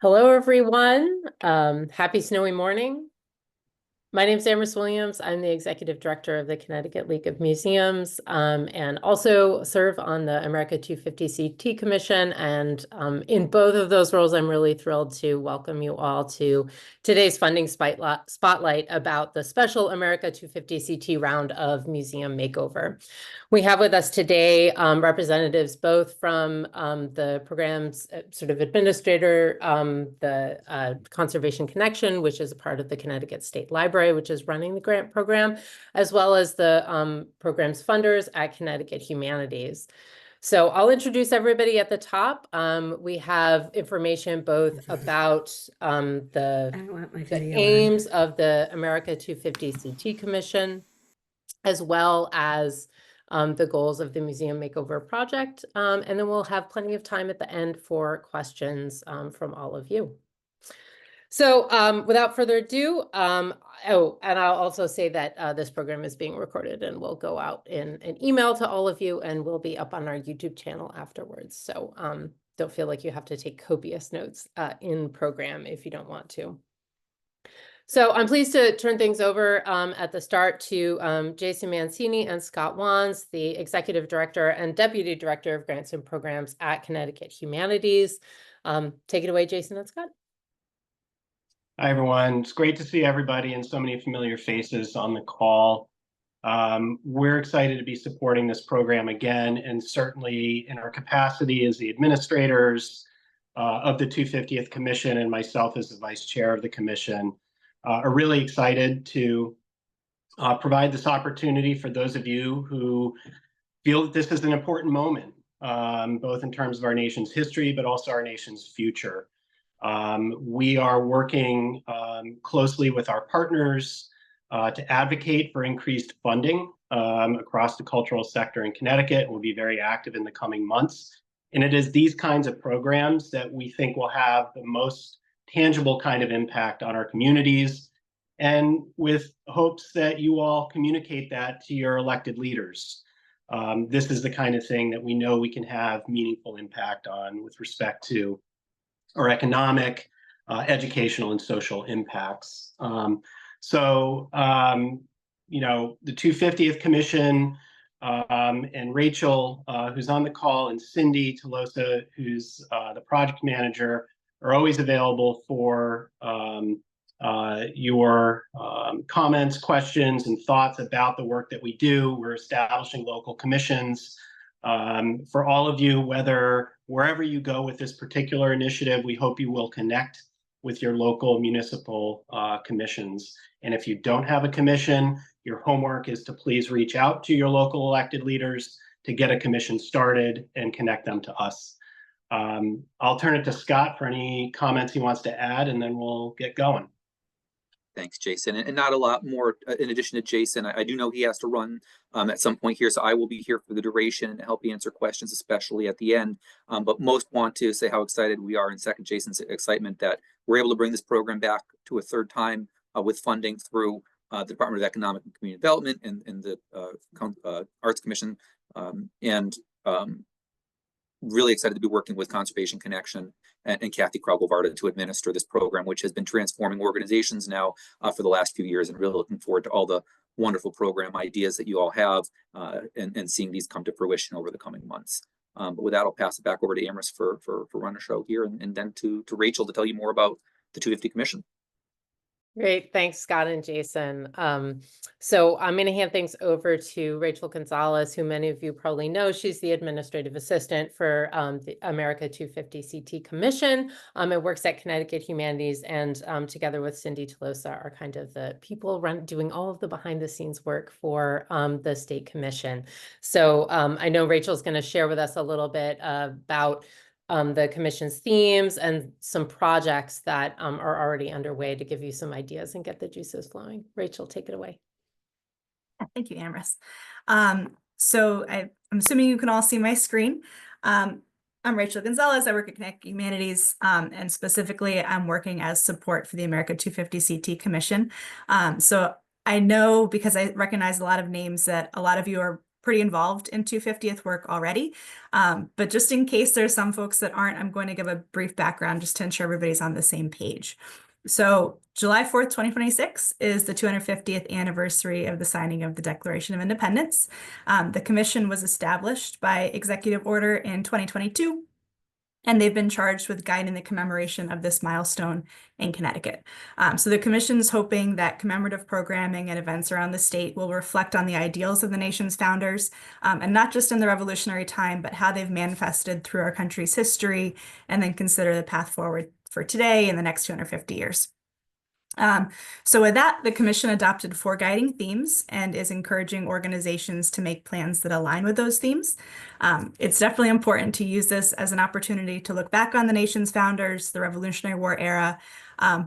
Hello, everyone. Happy snowy morning. My name is Amherst Williams. I'm the Executive Director of the Connecticut League of Museums and also serve on the America 250 CT Commission. And in both of those roles, I'm really thrilled to welcome you all to today's funding spotlight about the special America 250 CT round of Museum Makeover. We have with us today representatives both from the program's sort of administrator, the Conservation Connection, which is a part of the Connecticut State Library, which is running the grant program, as well as the program's funders at ConneCTion Humanities. So I'll introduce everybody at the top. We have information both about the aims of the America 250 CT Commission, as well as the goals of the Museum Makeover project. And then we'll have plenty of time at the end for questions from all of you. So without further ado, and I'll also say that this program is being recorded and will go out in an email to all of you and will be up on our YouTube channel afterwards. So don't feel like you have to take copious notes in program if you don't want to. So I'm pleased to turn things over at the start to Jason Mancini and Scott Wands, the Executive Director and Deputy Director of Grants and Programs at ConneCTion Humanities. Take it away, Jason and Scott. Hi, everyone. It's great to see everybody and so many familiar faces on the call. We're excited to be supporting this program again, and certainly in our capacity as the administrators of the 250th Commission and myself as the Vice Chair of the Commission, are really excited to provide this opportunity for those of you who feel that this is an important moment, both in terms of our nation's history, but also our nation's future. We are working closely with our partners to advocate for increased funding across the cultural sector in Connecticut. We'll be very active in the coming months. And it is these kinds of programs that we think will have the most tangible kind of impact on our communities, and with hopes that you all communicate that to your elected leaders. This is the kind of thing that we know we can have meaningful impact on with respect to our economic, educational, and social impacts. You know, the 250th Commission and Rachel, who's on the call, and Cindy Tolosa, who's the project manager, are always available for your comments, questions, and thoughts about the work that we do. We're establishing local commissions. For all of you, wherever you go with this particular initiative, we hope you will connect with your local municipal commissions. And if you don't have a commission, your homework is to please reach out to your local elected leaders to get a commission started and connect them to us. I'll turn it to Scott for any comments he wants to add, and then we'll get going. Thanks, Jason. And not a lot more in addition to Jason. I do know he has to run at some point here, so I will be here for the duration and help answer questions, especially at the end. But most want to say how excited we are, and second Jason's excitement that we're able to bring this program back to a third time with funding through the Department of Economic and Community Development and the Arts Commission, really excited to be working with Conservation Connection and Kathy Kraugle-Varda to administer this program, which has been transforming organizations now for the last few years, and really looking forward to all the wonderful program ideas that you all have and seeing these come to fruition over the coming months. But with that, I'll pass it back over to Amherst for running the show here, and then to Rachel to tell you more about the 250 Commission. Great. Thanks, Scott and Jason. So I'm going to hand things over to Rachel Gonzalez, who many of you probably know. She's the administrative assistant for the America 250 CT Commission. It works at ConneCTion Humanities, and together with Cindy Tolosa are kind of the people doing all of the behind the scenes work for the state commission. So I know Rachel's going to share with us a little bit about the commission's themes and some projects that are already underway to give you some ideas and get the juices flowing. Rachel, take it away. Thank you, Amherst. So I'm assuming you can all see my screen. I'm Rachel Gonzalez. I work at ConneCTion Humanities, and specifically I'm working as support for the America 250 CT Commission. So I know, because I recognize a lot of names, that a lot of you are pretty involved in 250th work already. But just in case there's some folks that aren't, I'm going to give a brief background just to ensure everybody's on the same page. So July 4th, 2026 is the 250th anniversary of the signing of the Declaration of Independence. The commission was established by executive order in 2022, and they've been charged with guiding the commemoration of this milestone in Connecticut. So the commission's hoping that commemorative programming and events around the state will reflect on the ideals of the nation's founders, and not just in the revolutionary time, but how they've manifested through our country's history, and then consider the path forward for today and the next 250 years. So with that, the commission adopted 4 guiding themes and is encouraging organizations to make plans that align with those themes. It's definitely important to use this as an opportunity to look back on the nation's founders, the Revolutionary War era,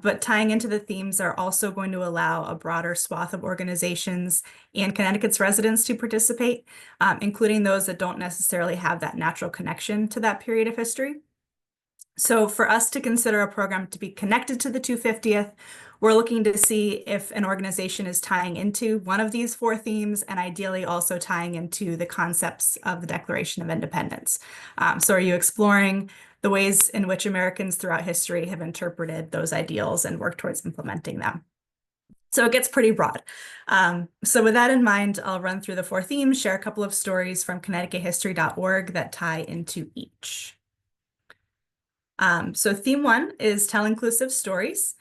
but tying into the themes are also going to allow a broader swath of organizations and Connecticut's residents to participate, including those that don't necessarily have that natural connection to that period of history. So for us to consider a program to be connected to the 250th, we're looking to see if an organization is tying into one of these 4 themes, and ideally also tying into the concepts of the Declaration of Independence. So are you exploring the ways in which Americans throughout history have interpreted those ideals and worked towards implementing them? So it gets pretty broad. So with that in mind, I'll run through the 4 themes, share a couple of stories from ConnecticutHistory.org that tie into each. So theme 1 is tell inclusive stories.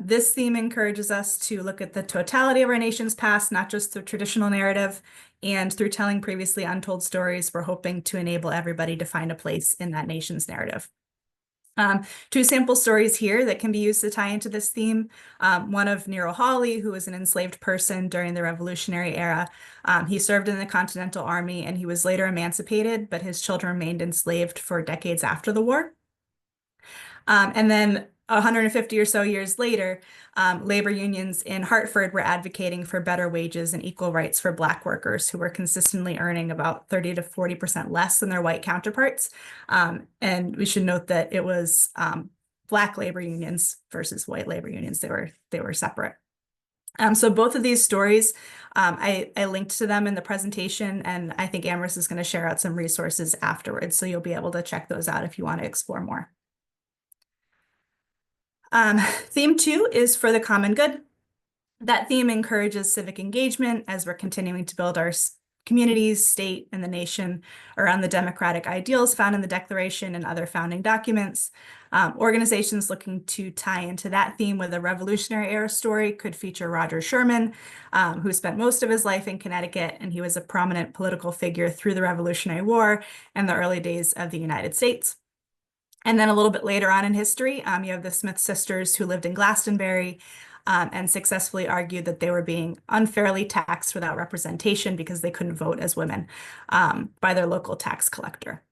This theme encourages us to look at the totality of our nation's past, not just the traditional narrative, and through telling previously untold stories, we're hoping to enable everybody to find a place in that nation's narrative. 2 sample stories here that can be used to tie into this theme. One of Nero Hawley, who was an enslaved person during the Revolutionary era. He served in the Continental Army and he was later emancipated, but his children remained enslaved for decades after the war. And then 150 or so years later, labor unions in Hartford were advocating for better wages and equal rights for Black workers who were consistently earning about 30 to 40% less than their white counterparts. And we should note that it was Black labor unions versus white labor unions. They were separate. So both of these stories, I linked to them in the presentation, and I think Amherst is going to share out some resources afterwards, so you'll be able to check those out if you want to explore more. Theme 2 is for the common good. That theme encourages civic engagement as we're continuing to build our communities, state, and the nation around the democratic ideals found in the Declaration and other founding documents. Organizations looking to tie into that theme with a Revolutionary era story could feature Roger Sherman, who spent most of his life in Connecticut, and he was a prominent political figure through the Revolutionary War and the early days of the United States. And then a little bit later on in history, you have the Smith sisters who lived in Glastonbury and successfully argued that they were being unfairly taxed without representation because they couldn't vote as women by their local tax collector.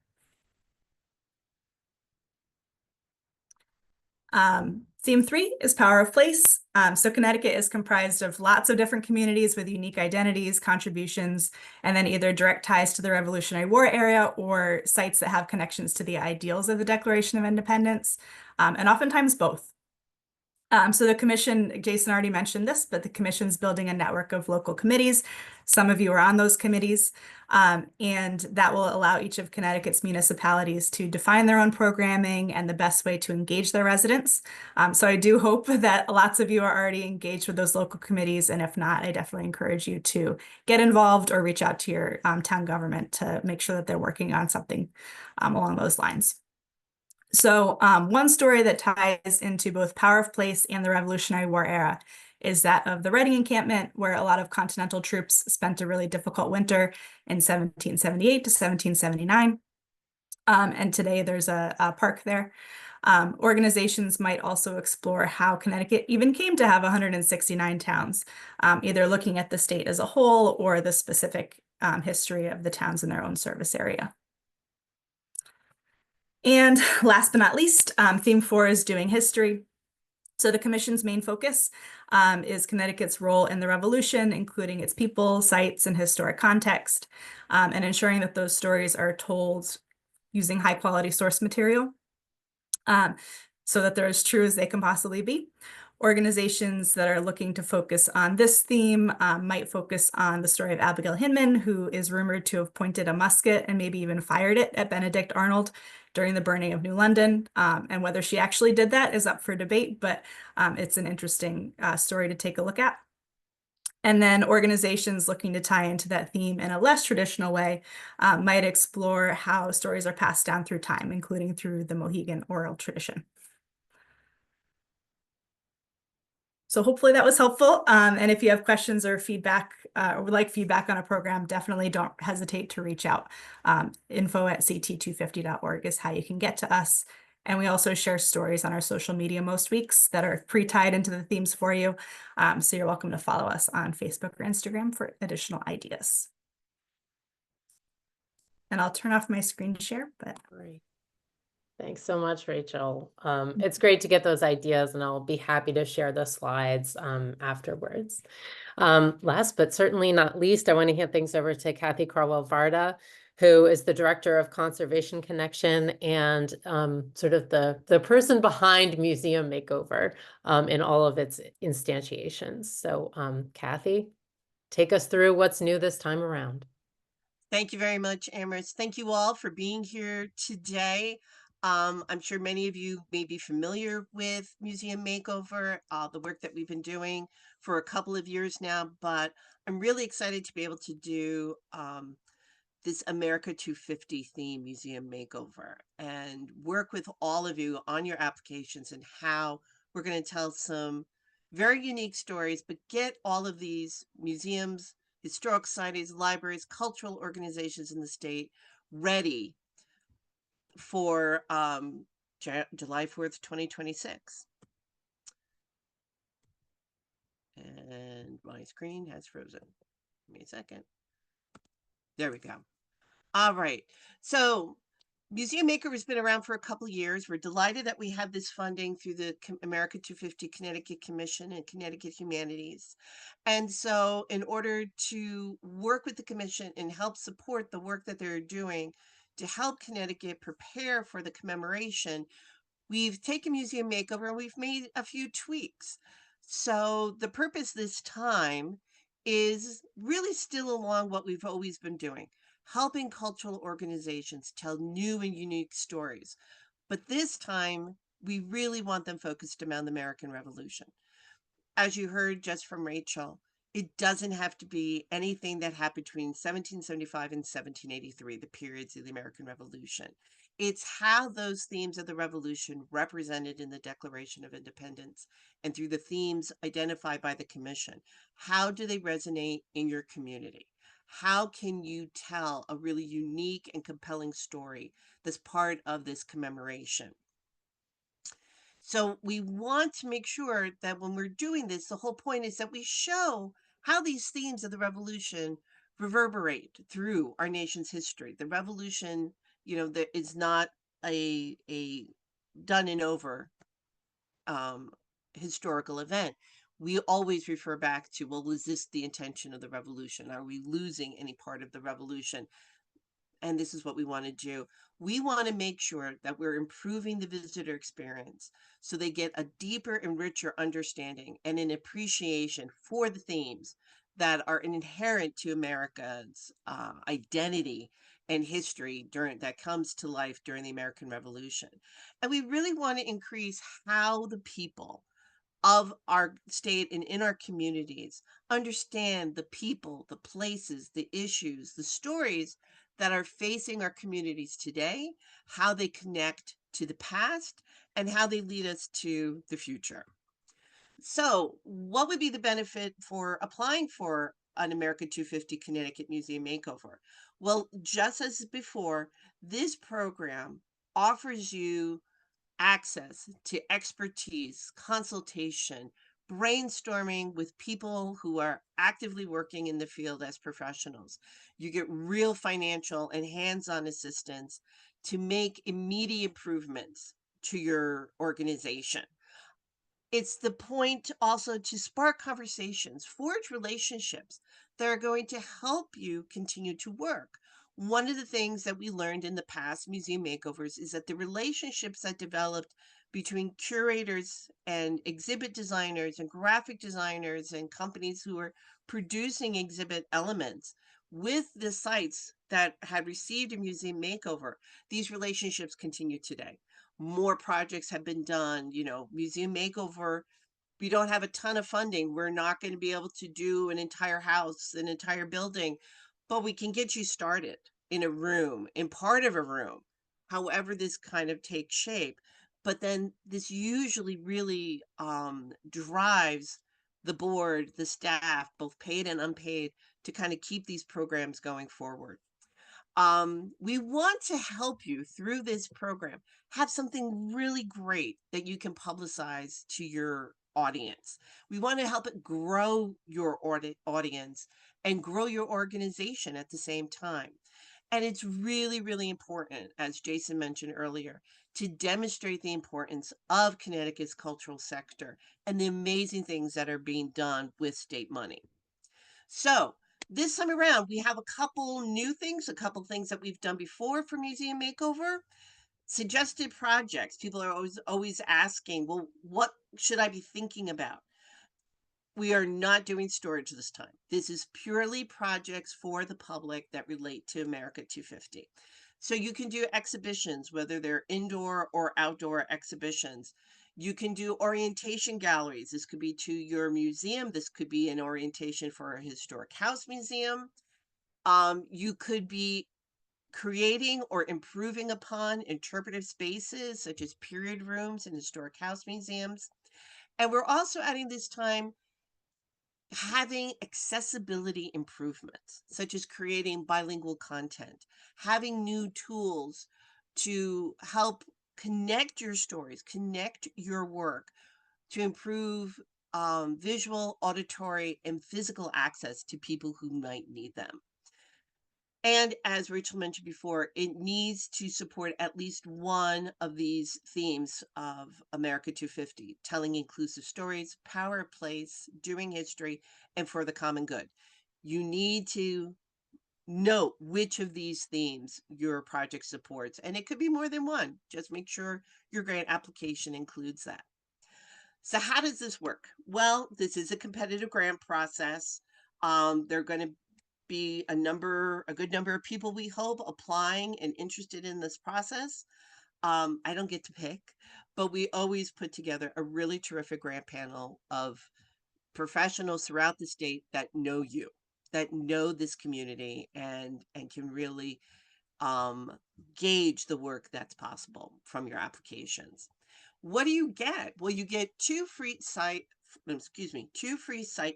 Theme 3 is power of place. So Connecticut is comprised of lots of different communities with unique identities, contributions, and then either direct ties to the Revolutionary War era or sites that have connections to the ideals of the Declaration of Independence, and oftentimes both. So the commission, Jason already mentioned this, but the commission's building a network of local committees. Some of you are on those committees, and that will allow each of Connecticut's municipalities to define their own programming and the best way to engage their residents. So I do hope that lots of you are already engaged with those local committees, and if not, I definitely encourage you to get involved or reach out to your town government to make sure that they're working on something along those lines. So one story that ties into both power of place and the Revolutionary War era is that of the Reading encampment, where a lot of Continental troops spent a really difficult winter in 1778 to 1779. And today there's a park there. Organizations might also explore how Connecticut even came to have 169 towns, either looking at the state as a whole or the specific history of the towns in their own service area. And last but not least, theme 4 is doing history. So the commission's main focus is Connecticut's role in the Revolution, including its people, sites, and historic context, and ensuring that those stories are told using high quality source material so that they're as true as they can possibly be. Organizations that are looking to focus on this theme might focus on the story of Abigail Hinman, who is rumored to have pointed a musket and maybe even fired it at Benedict Arnold during the burning of New London. And whether she actually did that is up for debate, but it's an interesting story to take a look at. And then organizations looking to tie into that theme in a less traditional way might explore how stories are passed down through time, including through the Mohegan oral tradition. So hopefully that was helpful. And if you have questions or feedback or would like feedback on a program, definitely don't hesitate to reach out. info@ct250.org is how you can get to us. And we also share stories on our social media most weeks that are pre-tied into the themes for you. So you're welcome to follow us on Facebook or Instagram for additional ideas. And I'll turn off my screen share, but Great. Thanks so much, Rachel. It's great to get those ideas, and I'll be happy to share the slides afterwards. Last but certainly not least, I want to hand things over to Kathy Carwell-Varda, who is the Director of Conservation Connection and sort of the person behind Museum Makeover in all of its instantiations. So Kathy, take us through what's new this time around. Thank you very much, Amherst. Thank you all for being here today. I'm sure many of you may be familiar with Museum Makeover, the work that we've been doing for a couple of years now, but I'm really excited to be able to do this America 250 theme Museum Makeover and work with all of you on your applications and how we're going to tell some very unique stories, but get all of these museums, historic societies, libraries, cultural organizations in the state ready for July 4th, 2026. And my screen has frozen. Give me a second. There we go. All right. So Museum Makeover has been around for a couple of years. We're delighted that we have this funding through the America 250 Connecticut Commission and ConneCTion Humanities. And so in order to work with the commission and help support the work that they're doing to help Connecticut prepare for the commemoration, we've taken Museum Makeover and we've made a few tweaks. So the purpose this time is really still along what we've always been doing, helping cultural organizations tell new and unique stories. But this time, we really want them focused around the American Revolution. As you heard just from Rachel, it doesn't have to be anything that happened between 1775 and 1783, the periods of the American Revolution. It's how those themes of the Revolution represented in the Declaration of Independence and through the themes identified by the Commission. How do they resonate in your community? How can you tell a really unique and compelling story that's part of this commemoration? So we want to make sure that when we're doing this, the whole point is that we show how these themes of the revolution reverberate through our nation's history. The revolution, that is not a done and over historical event. We always refer back to, well, was this the intention of the revolution? Are we losing any part of the revolution? And this is what we want to do. We want to make sure that we're improving the visitor experience so they get a deeper and richer understanding and an appreciation for the themes that are inherent to America's identity and history that comes to life during the American Revolution. And we really want to increase how the people of our state and in our communities understand the people, the places, the issues, the stories that are facing our communities today, how they connect to the past, and how they lead us to the future. So what would be the benefit for applying for an America 250 Connecticut Museum Makeover? Well, just as before, this program offers you access to expertise, consultation, brainstorming with people who are actively working in the field as professionals. You get real financial and hands-on assistance to make immediate improvements to your organization. It's the point also to spark conversations, forge relationships that are going to help you continue to work. one of the things that we learned in the past museum makeovers is that the relationships that developed between curators and exhibit designers and graphic designers and companies who are producing exhibit elements with the sites that had received a museum makeover, these relationships continue today. More projects have been done, you know, museum makeover. We don't have a ton of funding. We're not going to be able to do an entire house, an entire building, but we can get you started in a room, in part of a room, however this kind of takes shape. But then this usually really drives the board, the staff, both paid and unpaid, to kind of keep these programs going forward. We want to help you through this program have something really great that you can publicize to your audience. We want to help it grow your audience and grow your organization at the same time. And it's really, really important, as Jason mentioned earlier, to demonstrate the importance of Connecticut's cultural sector and the amazing things that are being done with state money. So this time around, we have a couple new things, a couple things that we've done before for Museum Makeover. Suggested projects. People are always asking, well, what should I be thinking about? We are not doing storage this time. This is purely projects for the public that relate to America 250. So you can do exhibitions, whether they're indoor or outdoor exhibitions. You can do orientation galleries. This could be to your museum. This could be an orientation for a historic house museum. You could be creating or improving upon interpretive spaces such as period rooms and historic house museums. And we're also adding this time having accessibility improvements, such as creating bilingual content, having new tools to help connect your stories, connect your work to improve visual, auditory, and physical access to people who might need them. And as Rachel mentioned before, it needs to support at least one of these themes of America 250, telling inclusive stories, power of place, doing history, and for the common good. You need to note which of these themes your project supports, and it could be more than one. Just make sure your grant application includes that. So how does this work? Well, this is a competitive grant process. They're going to be a good number of people, we hope, applying and interested in this process. I don't get to pick, but we always put together a really terrific grant panel of professionals throughout the state that know you, that know this community, and can really gauge the work that's possible from your applications. What do you get? Well, you get two free site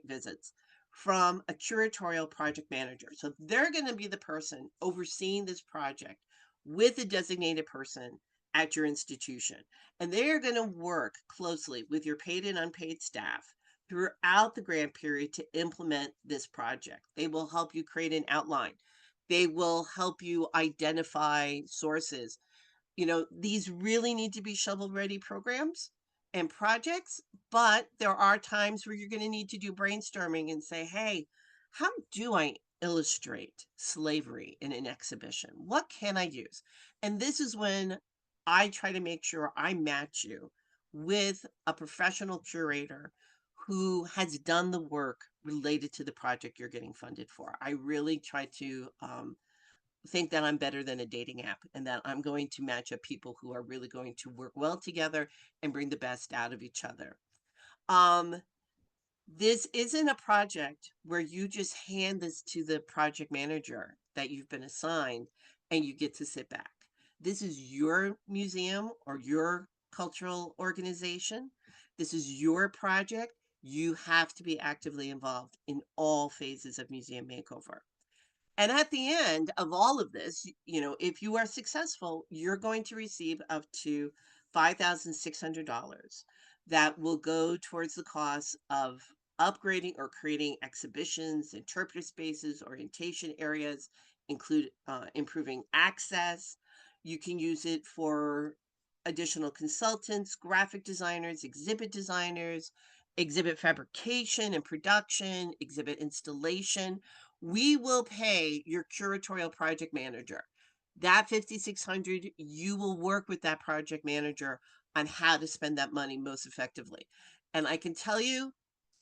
visits from a curatorial project manager. So they're going to be the person overseeing this project with a designated person at your institution. And they are going to work closely with your paid and unpaid staff throughout the grant period to implement this project. They will help you create an outline. They will help you identify sources. You know, these really need to be shovel-ready programs and projects, but there are times where you're going to need to do brainstorming and say, hey, how do I illustrate slavery in an exhibition? What can I use? And this is when I try to make sure I match you with a professional curator who has done the work related to the project you're getting funded for. I really try to think that I'm better than a dating app, and that I'm going to match up people who are really going to work well together and bring the best out of each other. This isn't a project where you just hand this to the project manager that you've been assigned and you get to sit back. This is your museum or your cultural organization. This is your project. You have to be actively involved in all phases of Museum Makeover. And at the end of all of this, you know, if you are successful, you're going to receive up to $5,600 that will go towards the cost of upgrading or creating exhibitions, interpretive spaces, orientation areas, include improving access. You can use it for additional consultants, graphic designers, exhibit fabrication and production, exhibit installation. we will pay your curatorial project manager. That $5,600, you will work with that project manager on how to spend that money most effectively. And I can tell you,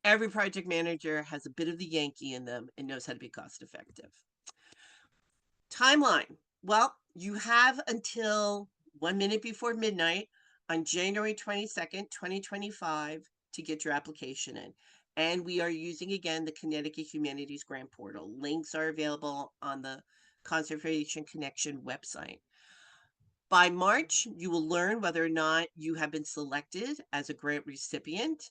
every project manager has a bit of the Yankee in them and knows how to be cost effective. Timeline. Well, you have until 1 minute before midnight on January 22nd, 2025 to get your application in. And we are using, again, the Connecticut Humanities Grant Portal. Links are available on the Conservation Connection website. By March, you will learn whether or not you have been selected as a grant recipient.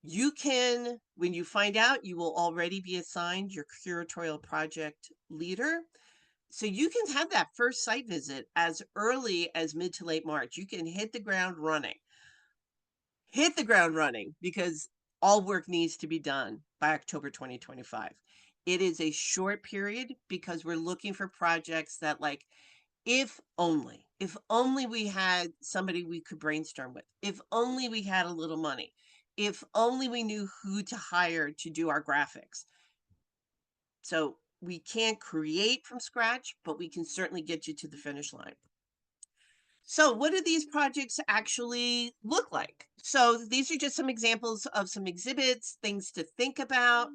You can, when you find out, you will already be assigned your curatorial project leader. So you can have that first site visit as early as mid to late March. You can hit the ground running. Hit the ground running, because all work needs to be done by October 2025. It is a short period because we're looking for projects that, like, if only we had somebody we could brainstorm with, if only we had a little money, if only we knew who to hire to do our graphics. So we can't create from scratch, but we can certainly get you to the finish line. So what do these projects actually look like? So these are just some examples of some exhibits, things to think about.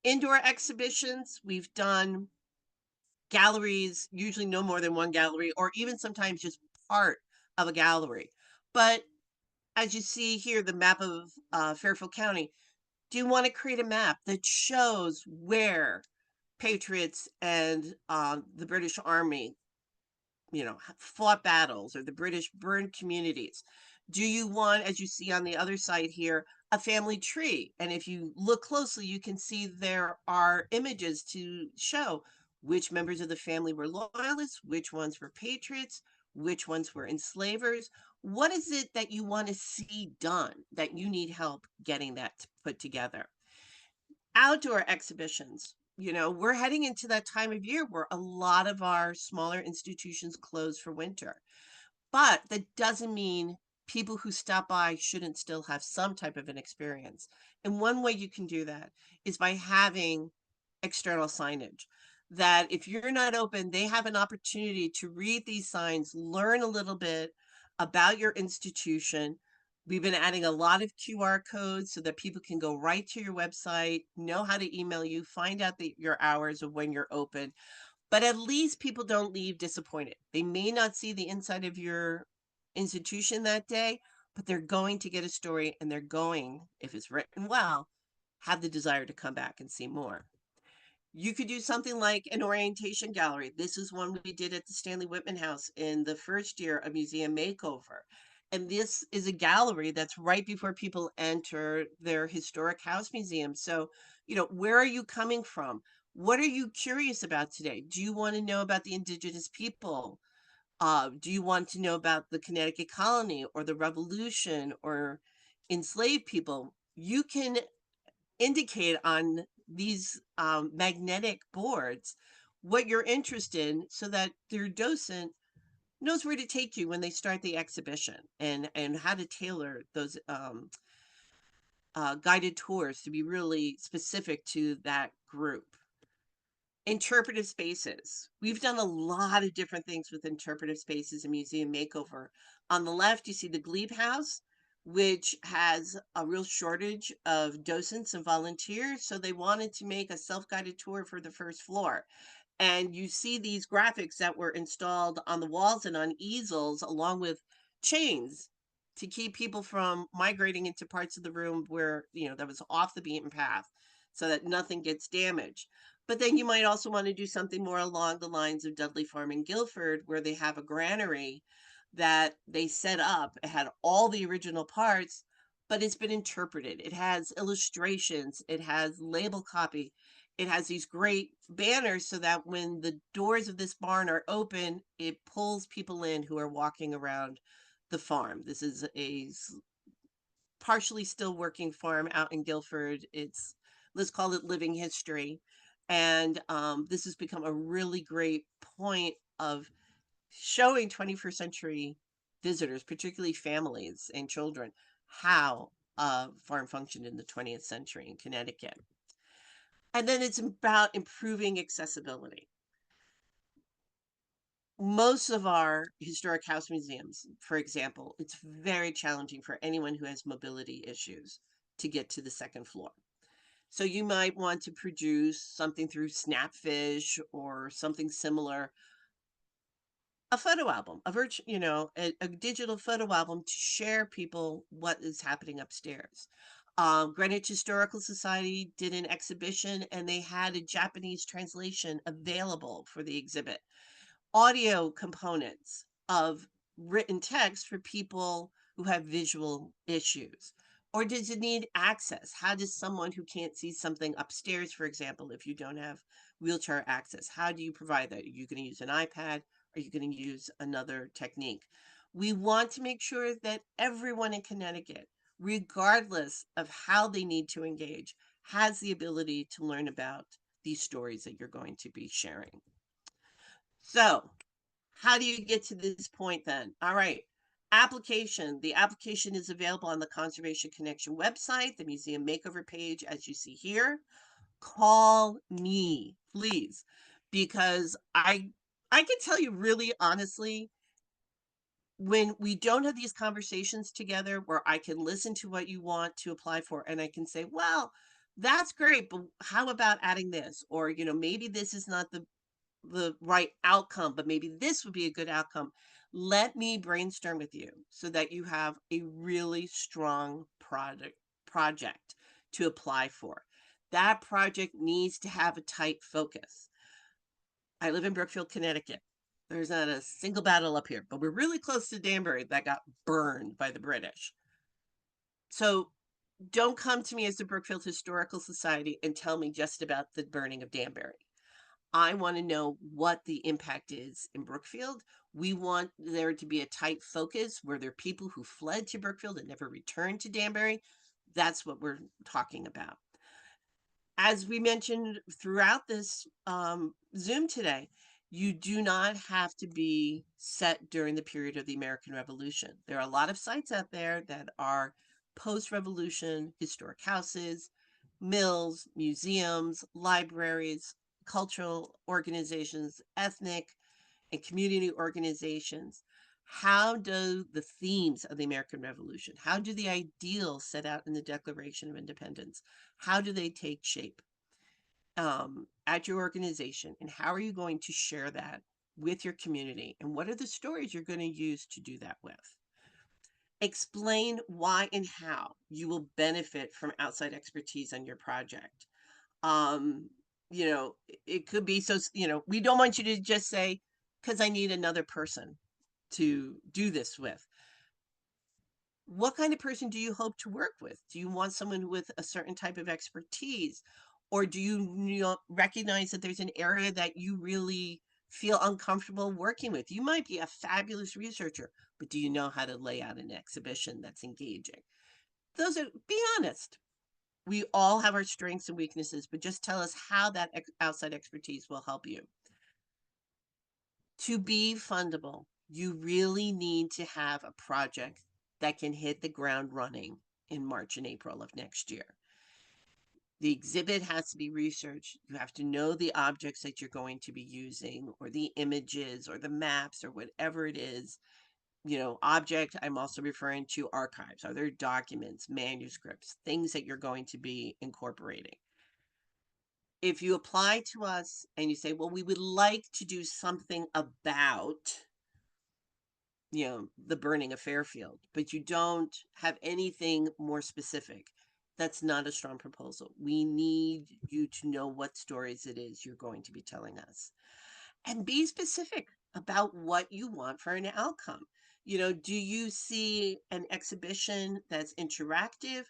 Indoor exhibitions, we've done galleries, usually no more than one gallery, or even sometimes just part of a gallery. But as you see here, the map of Fairfield County, do you want to create a map that shows where patriots and the British Army, fought battles, or the British burned communities? Do you want, as you see on the other side here, a family tree? And if you look closely, you can see there are images to show which members of the family were loyalists, which ones were patriots, which ones were enslavers. What is it that you want to see done that you need help getting that put together? Outdoor exhibitions. We're heading into that time of year where a lot of our smaller institutions close for winter. But that doesn't mean people who stop by shouldn't still have some type of an experience. And one way you can do that is by having external signage, that if you're not open, they have an opportunity to read these signs, learn a little bit about your institution. We've been adding a lot of QR codes so that people can go right to your website, know how to email you, find out your hours of when you're open. But at least people don't leave disappointed. They may not see the inside of your institution that day, but they're going to get a story, and they're going, if it's written well, have the desire to come back and see more. You could do something like an orientation gallery. This is one we did at the Stanley Whitman House in the first year of Museum Makeover. And this is a gallery that's right before people enter their historic house museum. So, where are you coming from? What are you curious about today? Do you want to know about the indigenous people? Do you want to know about the Connecticut colony or the Revolution or enslaved people? You can indicate on these magnetic boards what you're interested in, so that their docent knows where to take you when they start the exhibition, and how to tailor those guided tours to be really specific to that group. Interpretive spaces. We've done a lot of different things with interpretive spaces in Museum Makeover. On the left, you see the Glebe House, which has a real shortage of docents and volunteers. So they wanted to make a self-guided tour for the first floor. And you see these graphics that were installed on the walls and on easels, along with chains, to keep people from migrating into parts of the room where, that was off the beaten path, so that nothing gets damaged. But then you might also want to do something more along the lines of Dudley Farm in Guilford, where they have a granary that they set up. It had all the original parts, but it's been interpreted. It has illustrations, it has label copy, it has these great banners, so that when the doors of this barn are open, it pulls people in who are walking around the farm. This is a partially still working farm out in Guilford. It's, let's call it living history. And this has become a really great point of showing 21st century visitors, particularly families and children, how a farm functioned in the 20th century in Connecticut. And then it's about improving accessibility. Most of our historic house museums, for example, it's very challenging for anyone who has mobility issues to get to the second floor. So you might want to produce something through Snapfish or something similar, a photo album, a digital photo album to share people what is happening upstairs. Greenwich Historical Society did an exhibition and they had a Japanese translation available for the exhibit. Audio components of written text for people who have visual issues? Or does it need access? How does someone who can't see something upstairs, for example, if you don't have wheelchair access, how do you provide that? Are you going to use an iPad? Are you going to use another technique? We want to make sure that everyone in Connecticut, regardless of how they need to engage, has the ability to learn about these stories that you're going to be sharing. So how do you get to this point then? All right. Application. The application is available on the Conservation Connection website, the Museum Makeover page, as you see here. Call me, please, because I can tell you really honestly, when we don't have these conversations together where I can listen to what you want to apply for and I can say, well, that's great, but how about adding this? Or, maybe this is not the right outcome, but maybe this would be a good outcome. Let me brainstorm with you so that you have a really strong project to apply for. That project needs to have a tight focus. I live in Brookfield, Connecticut. There's not a single battle up here, but we're really close to Danbury that got burned by the British. So don't come to me as the Brookfield Historical Society and tell me just about the burning of Danbury. I want to know what the impact is in Brookfield. We want there to be a tight focus where there are people who fled to Brookfield and never returned to Danbury. That's what we're talking about. As we mentioned throughout this Zoom today, you do not have to be set during the period of the American Revolution. There are a lot of sites out there that are post-revolution historic houses, mills, museums, libraries, cultural organizations, ethnic and community organizations. How do the themes of the American Revolution, how do the ideals set out in the Declaration of Independence, how do they take shape at your organization? And how are you going to share that with your community? And what are the stories you're going to use to do that with? Explain why and how you will benefit from outside expertise on your project. It could be we don't want you to just say, because I need another person to do this with. What kind of person do you hope to work with? Do you want someone with a certain type of expertise? Or do you recognize that there's an area that you really feel uncomfortable working with? You might be a fabulous researcher, but do you know how to lay out an exhibition that's engaging? Be honest. We all have our strengths and weaknesses, but just tell us how that outside expertise will help you. To be fundable, you really need to have a project that can hit the ground running in March and April of next year. The exhibit has to be researched. You have to know the objects that you're going to be using, or the images, or the maps, or whatever it is. Object, I'm also referring to archives. Are there documents, manuscripts, things that you're going to be incorporating? If you apply to us and you say, well, we would like to do something about, the burning of Fairfield, but you don't have anything more specific, that's not a strong proposal. We need you to know what stories it is you're going to be telling us. And be specific about what you want for an outcome. Do you see an exhibition that's interactive?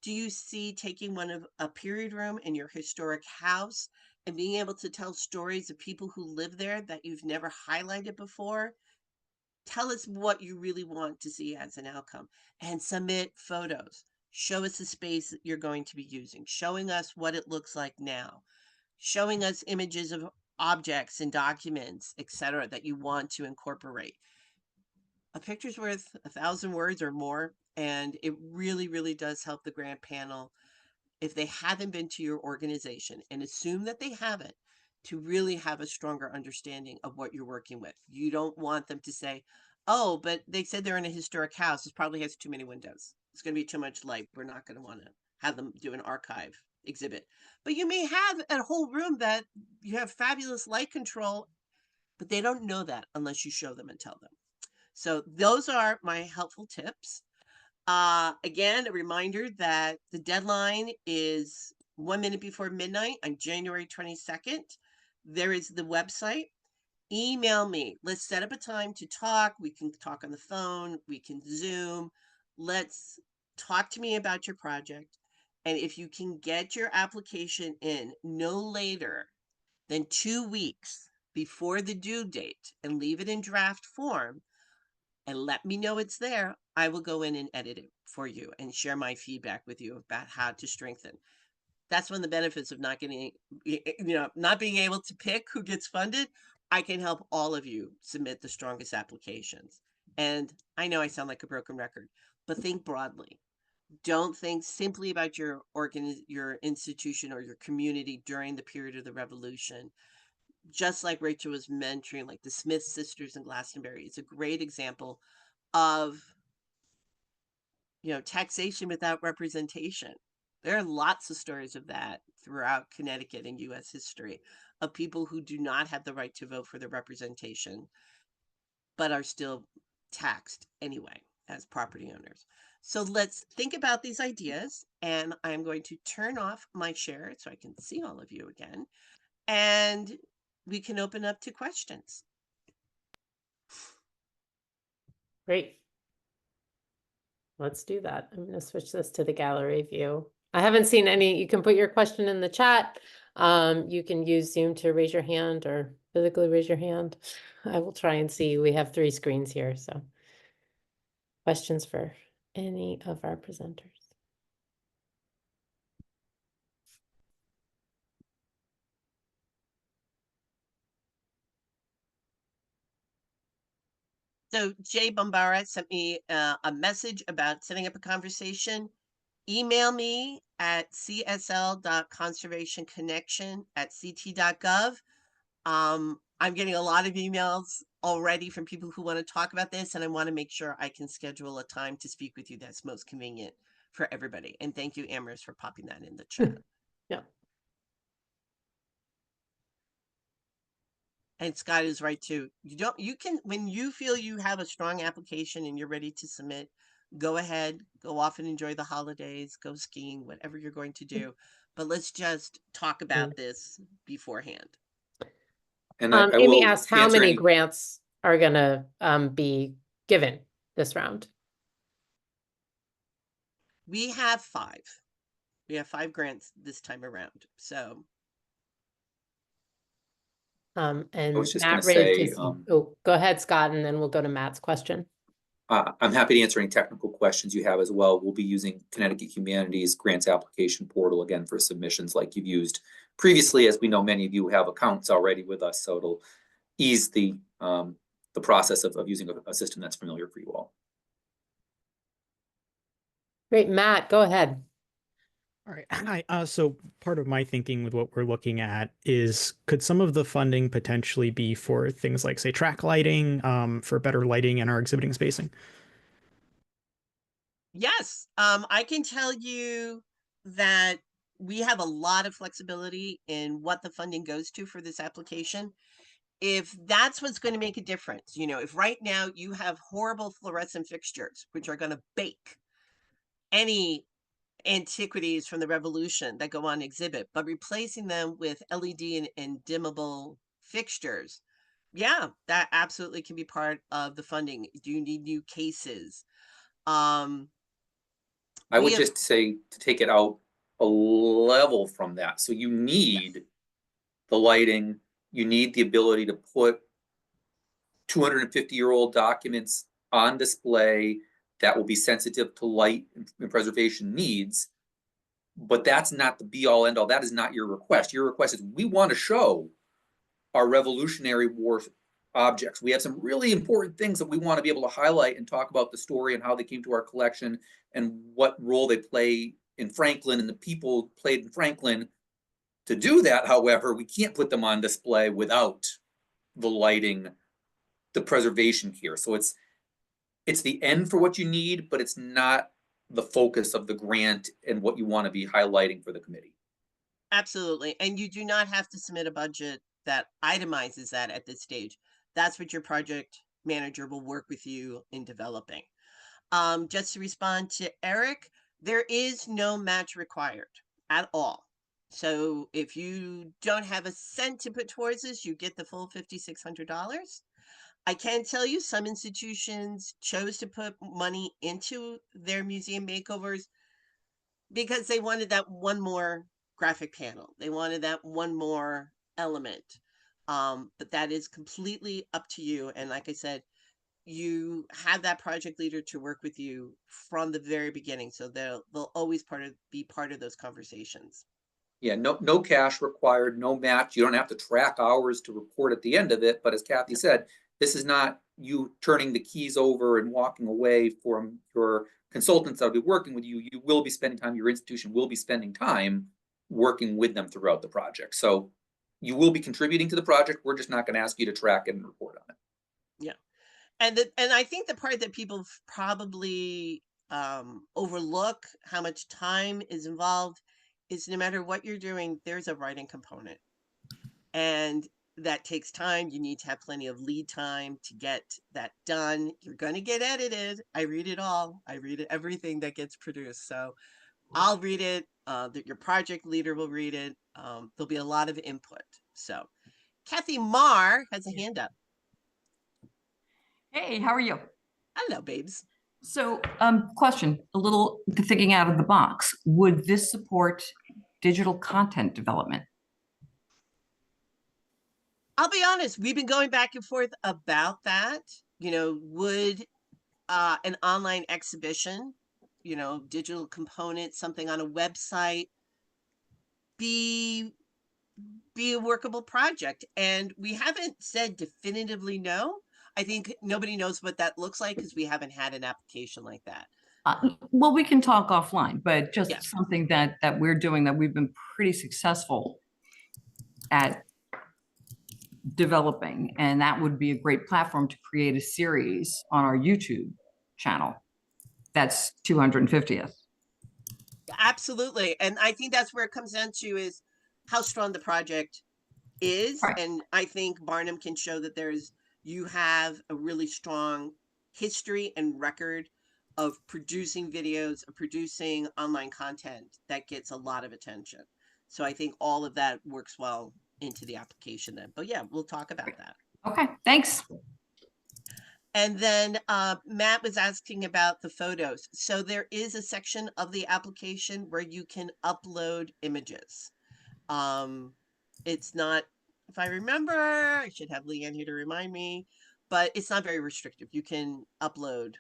Do you see taking one of a period room in your historic house and being able to tell stories of people who live there that you've never highlighted before? Tell us what you really want to see as an outcome and submit photos. Show us the space that you're going to be using, showing us what it looks like now, showing us images of objects and documents, etc., that you want to incorporate. A picture's worth 1,000 words or more, and it really, really does help the grant panel if they haven't been to your organization, and assume that they haven't, to really have a stronger understanding of what you're working with. You don't want them to say, oh, but they said they're in a historic house. It probably has too many windows. It's going to be too much light. We're not going to want to have them do an archive exhibit. But you may have a whole room that you have fabulous light control, but they don't know that unless you show them and tell them. So those are my helpful tips. Again, a reminder that the deadline is 1 minute before midnight on January 22nd. There is the website. Email me. Let's set up a time to talk. We can talk on the phone. We can Zoom. Let's talk to me about your project. And if you can get your application in no later than 2 weeks before the due date and leave it in draft form and let me know it's there, I will go in and edit it for you and share my feedback with you about how to strengthen. That's one of the benefits of not getting, not being able to pick who gets funded. I can help all of you submit the strongest applications. And I know I sound like a broken record, but think broadly. Don't think simply about your institution or your community during the period of the revolution. Just like Rachel was mentoring, like the Smith sisters in Glastonbury, it's a great example of, taxation without representation. There are lots of stories of that throughout Connecticut and U.S. history, of people who do not have the right to vote for their representation, but are still taxed anyway as property owners. So let's think about these ideas, and I'm going to turn off my share so I can see all of you again, and we can open up to questions. Great. Let's do that. I'm going to switch this to the gallery view. I haven't seen any. You can put your question in the chat. You can use Zoom to raise your hand or physically raise your hand. I will try and see. We have 3 screens here, so questions for any of our presenters. So Jay Bombara sent me a message about setting up a conversation. Email me at csl.conservationconnection@ct.gov. I'm getting a lot of emails already from people who want to talk about this, and I want to make sure I can schedule a time to speak with you that's most convenient for everybody. And thank you, Amherst, for popping that in the chat. Yeah. And Scott is right too. You can, when you feel you have a strong application and you're ready to submit, go ahead, go off and enjoy the holidays, go skiing, whatever you're going to do. But let's just talk about this beforehand. And Amy asked how many any... grants are going to be given this round. We have 5. We have 5 grants this time around. So. And I was just Matt going to say, oh, go ahead, Scott, and then we'll go to Matt's question. I'm happy to answer any technical questions you have as well. We'll be using Connecticut Humanities grants application portal again for submissions like you've used previously. As we know, many of you have accounts already with us, so it'll ease the process of using a system that's familiar for you all. Great, Matt, go ahead. All right. Hi. So part of my thinking with what we're looking at is, could some of the funding potentially be for things like, say, track lighting, for better lighting in our exhibiting spacing? Yes, I can tell you that we have a lot of flexibility in what the funding goes to for this application. If that's what's going to make a difference, if right now you have horrible fluorescent fixtures, which are going to bake any antiquities from the revolution that go on exhibit, but replacing them with LED and dimmable fixtures, yeah, that absolutely can be part of the funding. Do you need new cases? I would just say to take it out a level from that. So you need the lighting, you need the ability to put 250-year-old documents on display that will be sensitive to light and preservation needs. But that's not the be all end all. That is not your request. Your request is, we want to show our Revolutionary War objects. We have some really important things that we want to be able to highlight and talk about the story and how they came to our collection and what role they play in Franklin and the people played in Franklin. To do that, however, we can't put them on display without the lighting, the preservation here. So it's the end for what you need, but it's not the focus of the grant and what you want to be highlighting for the committee. Absolutely. And you do not have to submit a budget that itemizes that at this stage. That's what your project manager will work with you in developing. Just to respond to Eric, there is no match required at all. So if you don't have a cent to put towards this, you get the full $5,600. I can tell you some institutions chose to put money into their museum makeovers because they wanted that one more graphic panel. They wanted that one more element. But that is completely up to you. And like I said, you have that project leader to work with you from the very beginning. So they'll always be part of those conversations. Yeah, no cash required, no match. You don't have to track hours to report at the end of it. But as Kathy said, this is not you turning the keys over and walking away from your consultants that'll be working with you. You will be spending time, your institution will be spending time working with them throughout the project. So you will be contributing to the project. We're just not going to ask you to track it and report on it. Yeah. And I think the part that people probably overlook how much time is involved is no matter what you're doing, there's a writing component. And that takes time. You need to have plenty of lead time to get that done. You're going to get edited. I read it all. I read everything that gets produced. So I'll read it. Your project leader will read it. There'll be a lot of input. So Kathy Marr has a hand up. Hey, how are you? Hello, babes. So, question, a little thinking out of the box. Would this support digital content development? I'll be honest, we've been going back and forth about that. You know, would an online exhibition, you know, digital component, something on a website be a workable project? And we haven't said definitively no. I think nobody knows what that looks like because we haven't had an application like that. Well, we can talk offline, but just Yes. something that we're doing that we've been pretty successful at developing, and that would be a great platform to create a series on our YouTube channel. That's 250th. Absolutely. And I think that's where it comes down to is how strong the project is. Right. And I think Barnum can show that you have a really strong history and record of producing videos, of producing online content that gets a lot of attention. So I think all of that works well into the application then. But yeah, we'll talk about that. Okay, thanks. And then Matt was asking about the photos. So there is a section of the application where you can upload images. It's not, if I remember, I should have Leanne here to remind me, but it's not very restrictive. You can upload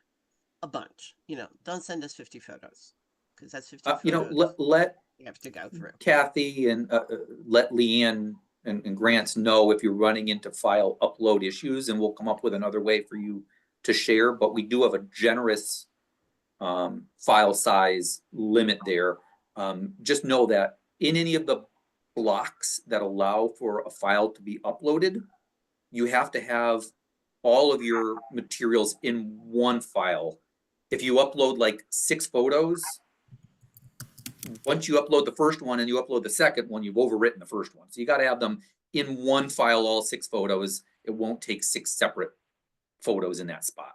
a bunch. You know, don't send us 50 photos because that's 50 photos. You know, let you have to go through. Kathy and let Leanne and Grants know if you're running into file upload issues, and we'll come up with another way for you to share. But we do have a generous file size limit there. Just know that in any of the blocks that allow for a file to be uploaded, you have to have all of your materials in one file. If you upload like 6 photos, once you upload the first one and you upload the second one, you've overwritten the first one. So you got to have them in one file, all 6 photos. It won't take 6 separate photos in that spot.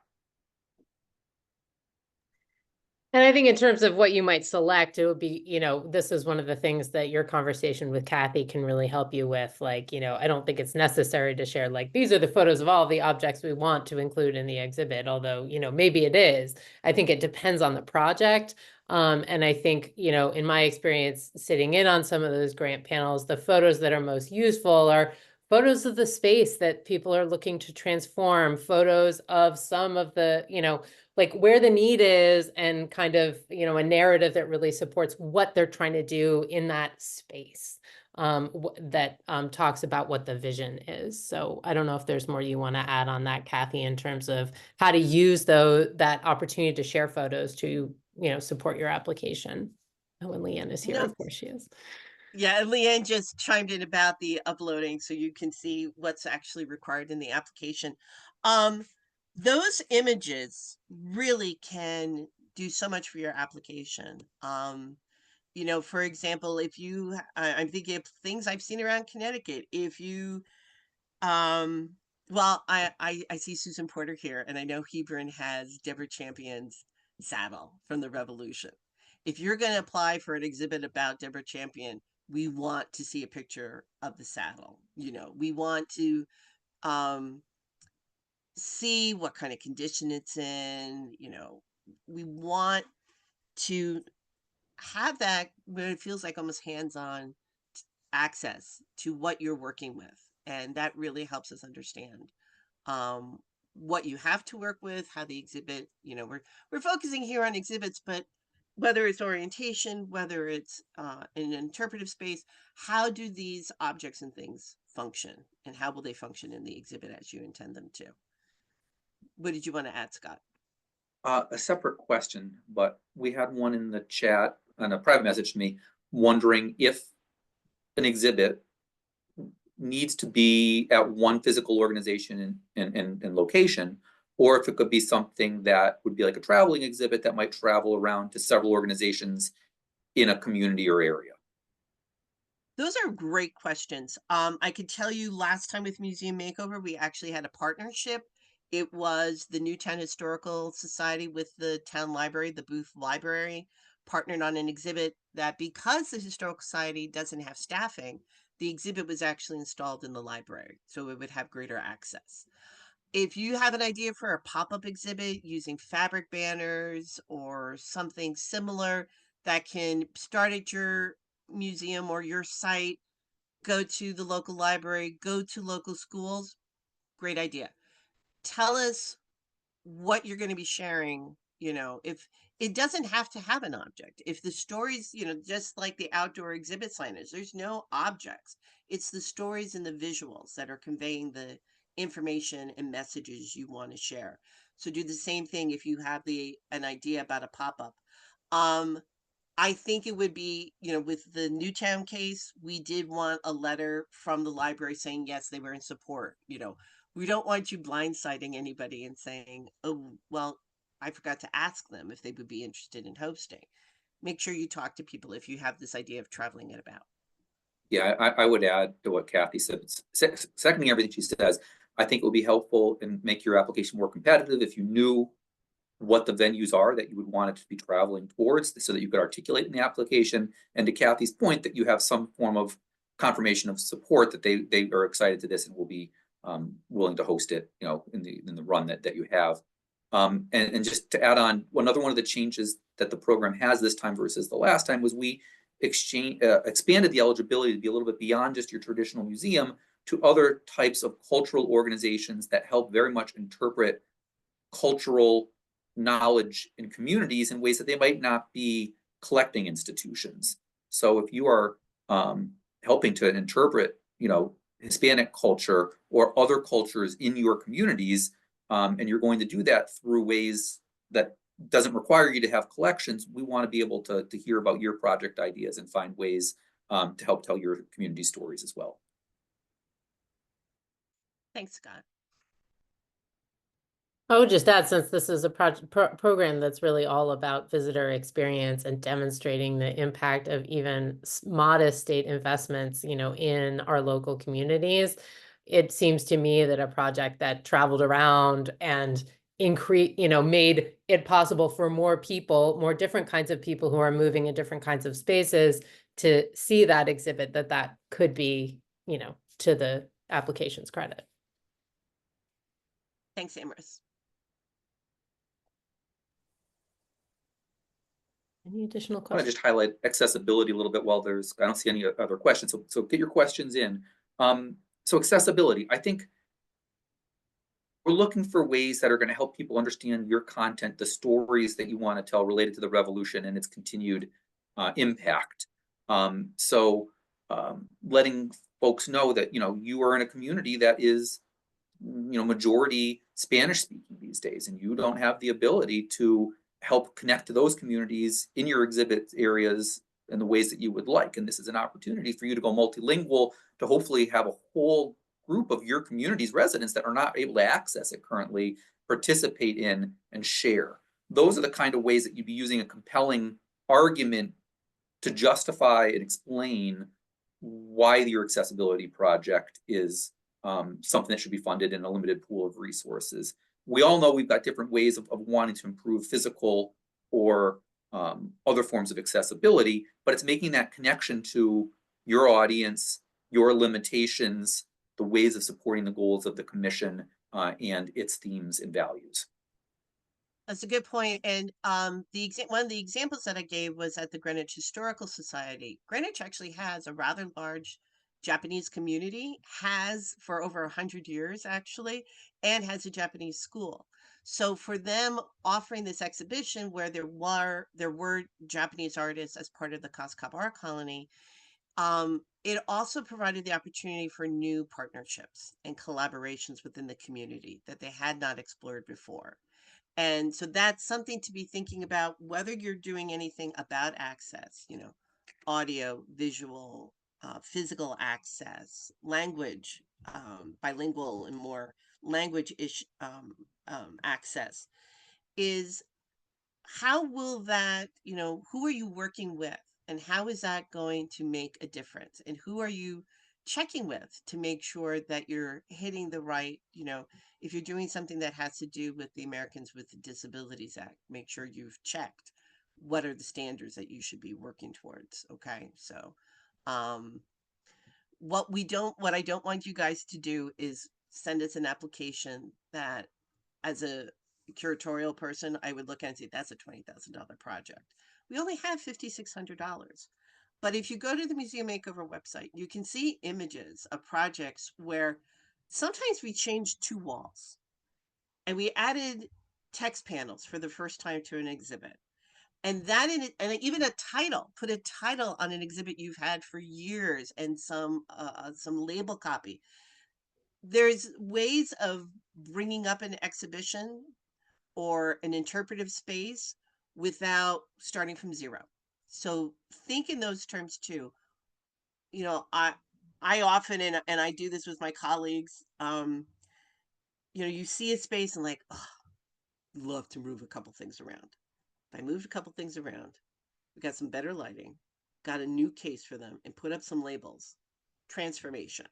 And I think in terms of what you might select, it would be, you know, this is one of the things that your conversation with Kathy can really help you with. Like, you know, I don't think it's necessary to share, like, these are the photos of all the objects we want to include in the exhibit, although, you know, maybe it is. I think it depends on the project. And I think, you know, in my experience sitting in on some of those grant panels, the photos that are most useful are photos of the space that people are looking to transform, photos of some of the, you know, like where the need is, and kind of, you know, a narrative that really supports what they're trying to do in that space, that talks about what the vision is. So I don't know if there's more you want to add on that, Kathy, in terms of how to use that opportunity to share photos to, you know, support your application. Oh, and Leanne is here. No. Of course she is. Yeah, and Leanne just chimed in about the uploading, so you can see what's actually required in the application. Those images really can do so much for your application. You know, for example, if you, I'm thinking of things I've seen around Connecticut. If you, well, I see Susan Porter here, and I know Hebron has Deborah Champion's saddle from the Revolution. If you're going to apply for an exhibit about Deborah Champion, we want to see a picture of the saddle. You know, we want to see what kind of condition it's in. You know, we want to have that where it feels like almost hands-on access to what you're working with, and that really helps us understand what you have to work with, how the exhibit, you know, we're focusing here on exhibits, but whether it's orientation, whether it's an interpretive space, how do these objects and things function, and how will they function in the exhibit as you intend them to? What did you want to add, Scott? A separate question, but we had one in the chat on a private message to me wondering if an exhibit needs to be at one physical organization and location, or if it could be something that would be like a traveling exhibit that might travel around to several organizations in a community or area. Those are great questions. I could tell you last time with Museum Makeover, we actually had a partnership. It was the Newtown Historical Society with the town library, the Booth Library, partnered on an exhibit that, because the Historical Society doesn't have staffing, the exhibit was actually installed in the library, so it would have greater access. If you have an idea for a pop-up exhibit using fabric banners or something similar that can start at your museum or your site, go to the local library, go to local schools, great idea. Tell us what you're going to be sharing. You know, if it doesn't have to have an object, if the stories, you know, just like the outdoor exhibit signage, there's no objects. It's the stories and the visuals that are conveying the information and messages you want to share. So do the same thing if you have an idea about a pop-up. I think it would be, you know, with the Newtown case, we did want a letter from the library saying, yes, they were in support. You know, we don't want you blindsiding anybody and saying, oh, well, I forgot to ask them if they would be interested in hosting. Make sure you talk to people if you have this idea of traveling it about. Yeah, I would add to what Kathy said. Seconding everything she says, I think it would be helpful and make your application more competitive if you knew what the venues are that you would want it to be traveling towards, so that you could articulate in the application. And to Kathy's point, that you have some form of confirmation of support that they are excited to this and will be willing to host it, you know, in the run that you have. And just to add on, another one of the changes that the program has this time versus the last time was we expanded the eligibility to be a little bit beyond just your traditional museum to other types of cultural organizations that help very much interpret cultural knowledge in communities in ways that they might not be collecting institutions. So if you are helping to interpret, you know, Hispanic culture or other cultures in your communities, and you're going to do that through ways that doesn't require you to have collections, we want to be able to hear about your project ideas and find ways to help tell your community stories as well. Thanks, Scott. I would just add, since this is a program that's really all about visitor experience and demonstrating the impact of even modest state investments, you know, in our local communities, it seems to me that a project that traveled around and made it possible for more people, more different kinds of people who are moving in different kinds of spaces to see that exhibit, that could be, you know, to the application's credit. Thanks, Amherst. Any additional I want questions? to just highlight accessibility a little bit while I don't see any other questions. So get your questions in. So accessibility, I think we're looking for ways that are going to help people understand your content, the stories that you want to tell related to the revolution and its continued impact. Letting folks know that, you know, you are in a community that is, you know, majority Spanish speaking these days, and you don't have the ability to help connect to those communities in your exhibit areas in the ways that you would like. And this is an opportunity for you to go multilingual, to hopefully have a whole group of your community's residents that are not able to access it currently participate in and share. Those are the kind of ways that you'd be using a compelling argument to justify and explain why your accessibility project is something that should be funded in a limited pool of resources. We all know we've got different ways of wanting to improve physical or other forms of accessibility, but it's making that connection to your audience, your limitations, the ways of supporting the goals of the commission and its themes and values. That's a good point. And one of the examples that I gave was at the Greenwich Historical Society. Greenwich actually has a rather large Japanese community, has for over 100 years actually, and has a Japanese school. So for them offering this exhibition where there were Japanese artists as part of the Kaskap Art Colony, it also provided the opportunity for new partnerships and collaborations within the community that they had not explored before. And so that's something to be thinking about, whether you're doing anything about access, you know, audio, visual, physical access, language, bilingual and more language-ish access, is how will that, you know, who are you working with and how is that going to make a difference? And who are you checking with to make sure that you're hitting the right, you know, if you're doing something that has to do with the Americans with Disabilities Act, make sure you've checked what are the standards that you should be working towards. Okay. So, what I don't want you guys to do is send us an application that, as a curatorial person, I would look at and say, that's a $20,000 project. We only have $5,600. But if you go to the Museum Makeover website, you can see images of projects where sometimes we changed 2 walls and we added text panels for the first time to an exhibit. And that and even a title, put a title on an exhibit you've had for years and some label copy. There's ways of bringing up an exhibition or an interpretive space without starting from zero. So think in those terms too. You know, I often, and I do this with my colleagues, you know, you see a space and like, oh, love to move a couple things around. If I moved a couple things around, we got some better lighting, got a new case for them and put up some labels, transformation.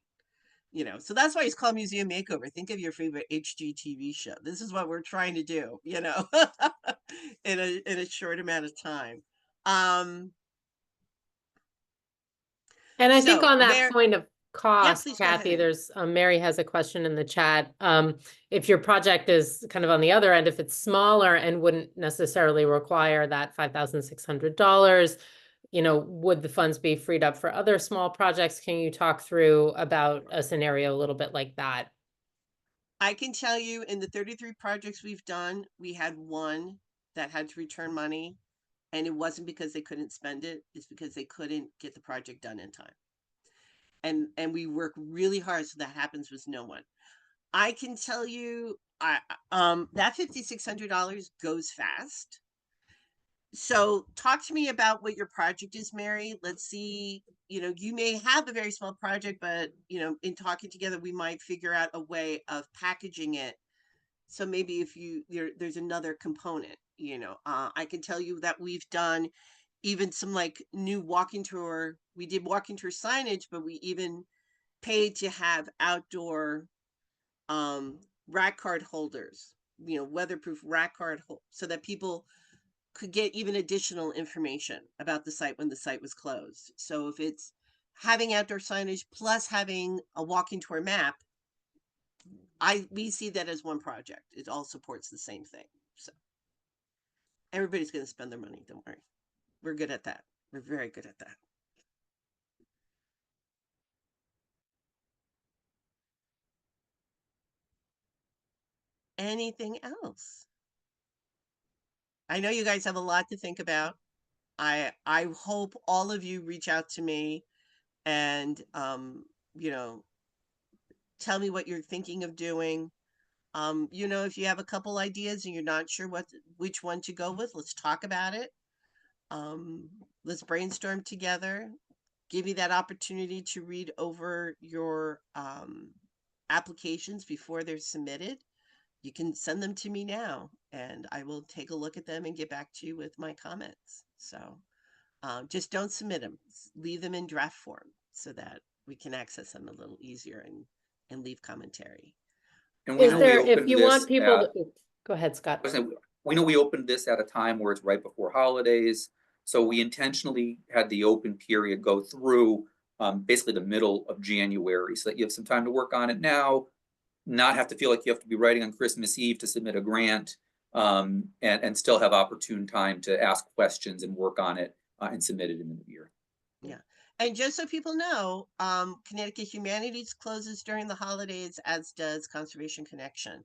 You know, so that's why it's called Museum Makeover. Think of your favorite HGTV show. This is what we're trying to do, you know, in a short amount of time. And I think on that point of cost, please Kathy, there's Mary has a question in the chat. If your project is kind of on the other end, if it's smaller and wouldn't necessarily require that $5,600, you know, would the funds be freed up for other small projects? Can you talk through about a scenario a little bit like that? I can tell you, in the 33 projects we've done, we had one that had to return money, and it wasn't because they couldn't spend it, it's because they couldn't get the project done in time. And we work really hard so that happens with no one. I can tell you, that $5,600 goes fast. So talk to me about what your project is, Mary. Let's see, you know, you may have a very small project, but, you know, in talking together, we might figure out a way of packaging it. So maybe if there's another component, you know, I can tell you that we've done even some like new walking tour. We did walking tour signage, but we even paid to have outdoor rack card holders, you know, weatherproof rack card so that people could get even additional information about the site when the site was closed. So if it's having outdoor signage plus having a walking tour map, we see that as one project. It all supports the same thing. So everybody's going to spend their money. Don't worry. We're good at that. We're very good at that. Anything else? I know you guys have a lot to think about. I hope all of you reach out to me and, you know, tell me what you're thinking of doing. You know, if you have a couple ideas and you're not sure which one to go with, let's talk about it. Let's brainstorm together. Give you that opportunity to read over your applications before they're submitted. You can send them to me now, and I will take a look at them and get back to you with my comments. So just don't submit them. Leave them in draft form so that we can access them a little easier and leave commentary. And we Is know there, we if opened you this want people at, to, go ahead, Scott. I was saying, we know we opened this at a time where it's right before holidays. So we intentionally had the open period go through basically the middle of January so that you have some time to work on it now, not have to feel like you have to be writing on Christmas Eve to submit a grant, and still have opportune time to ask questions and work on it and submit it in the new year. Yeah. And just so people know, Connecticut Humanities closes during the holidays, as does Conservation Connection.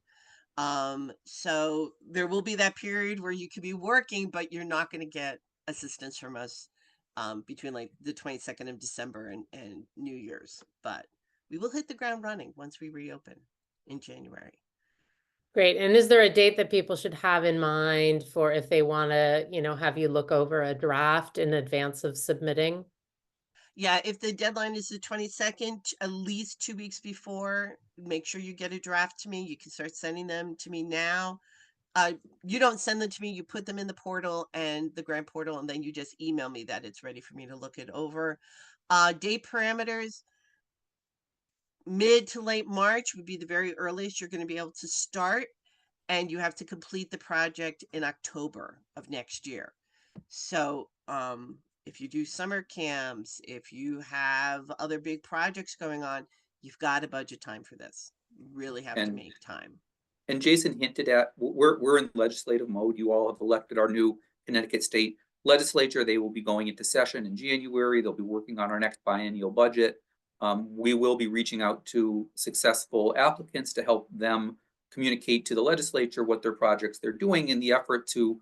So there will be that period where you could be working, but you're not going to get assistance from us between like the 22nd of December and New Year's. But we will hit the ground running once we reopen in January. Great. And is there a date that people should have in mind for if they want to, you know, have you look over a draft in advance of submitting? Yeah, if the deadline is the 22nd, at least 2 weeks before, make sure you get a draft to me. You can start sending them to me now. You don't send them to me, you put them in the portal and the grant portal, and then you just email me that it's ready for me to look it over. Date parameters, mid to late March would be the very earliest you're going to be able to start, and you have to complete the project in October of next year. So if you do summer camps, if you have other big projects going on, you've got to budget time for this. You really have to make time. And Jason hinted at, we're in legislative mode. You all have elected our new Connecticut State Legislature. They will be going into session in January. They'll be working on our next biennial budget. We will be reaching out to successful applicants to help them communicate to the legislature what their projects they're doing in the effort to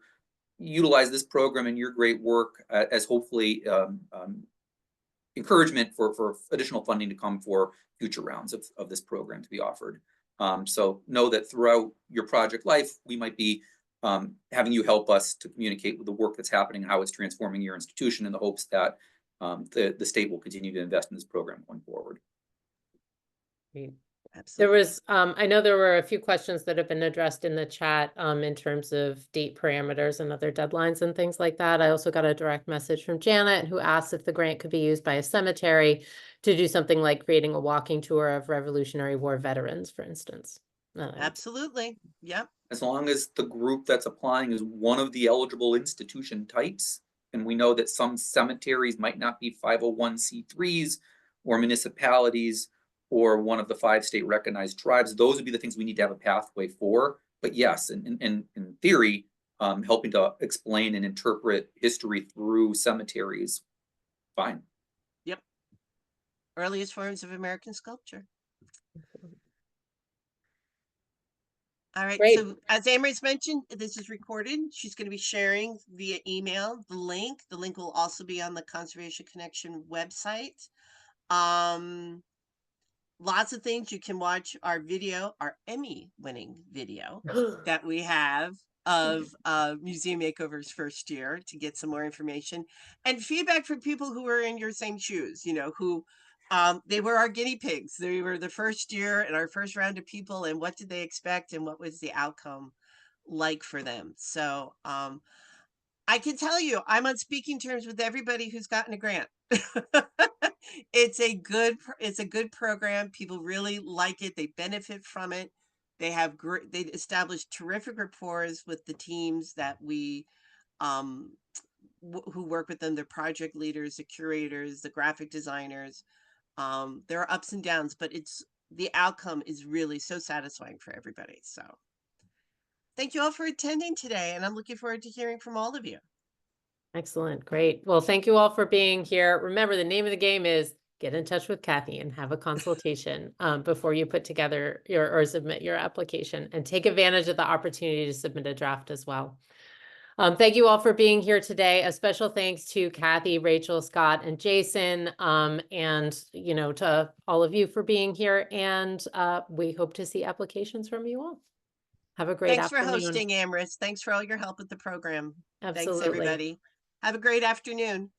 utilize this program and your great work as hopefully encouragement for additional funding to come for future rounds of this program to be offered. So know that throughout your project life, we might be having you help us to communicate with the work that's happening and how it's transforming your institution in the hopes that the state will continue to invest in this program going forward. Great. Absolutely. There was, I know there were a few questions that have been addressed in the chat in terms of date parameters and other deadlines and things like that. I also got a direct message from Janet who asked if the grant could be used by a cemetery to do something like creating a walking tour of Revolutionary War veterans, for instance. Absolutely. Yep. As long as the group that's applying is one of the eligible institution types, and we know that some cemeteries might not be 501c3s or municipalities or one of the 5 state recognized tribes, those would be the things we need to have a pathway for. But yes, in theory, helping to explain and interpret history through cemeteries, fine. Yep. Earliest forms of American sculpture. All right. Great. So as Amy's mentioned, this is recorded. She's going to be sharing via email the link. The link will also be on the Conservation Connection website. Lots of things. You can watch our video, our Emmy-winning video that we have of Museum Makeover's first year to get some more information and feedback from people who were in your same shoes, you know, who they were our guinea pigs. They were the first year and our first round of people, and what did they expect and what was the outcome like for them? So I can tell you, I'm on speaking terms with everybody who's gotten a grant. It's a good program. People really like it. They benefit from it. They have they established terrific rapport with the teams that we who work with them, the project leaders, the curators, the graphic designers. There are ups and downs, but the outcome is really so satisfying for everybody. So thank you all for attending today, and I'm looking forward to hearing from all of you. Excellent. Great. Well, thank you all for being here. Remember, the name of the game is get in touch with Kathy and have a consultation before you put together or submit your application, and take advantage of the opportunity to submit a draft as well. Thank you all for being here today. A special thanks to Kathy, Rachel, Scott, and Jason, and to all of you for being here. And we hope to see applications from you all. Have a great Thanks for afternoon. hosting, Amris. Thanks for all your help with the program. Absolutely. Thanks, everybody. Have a great afternoon.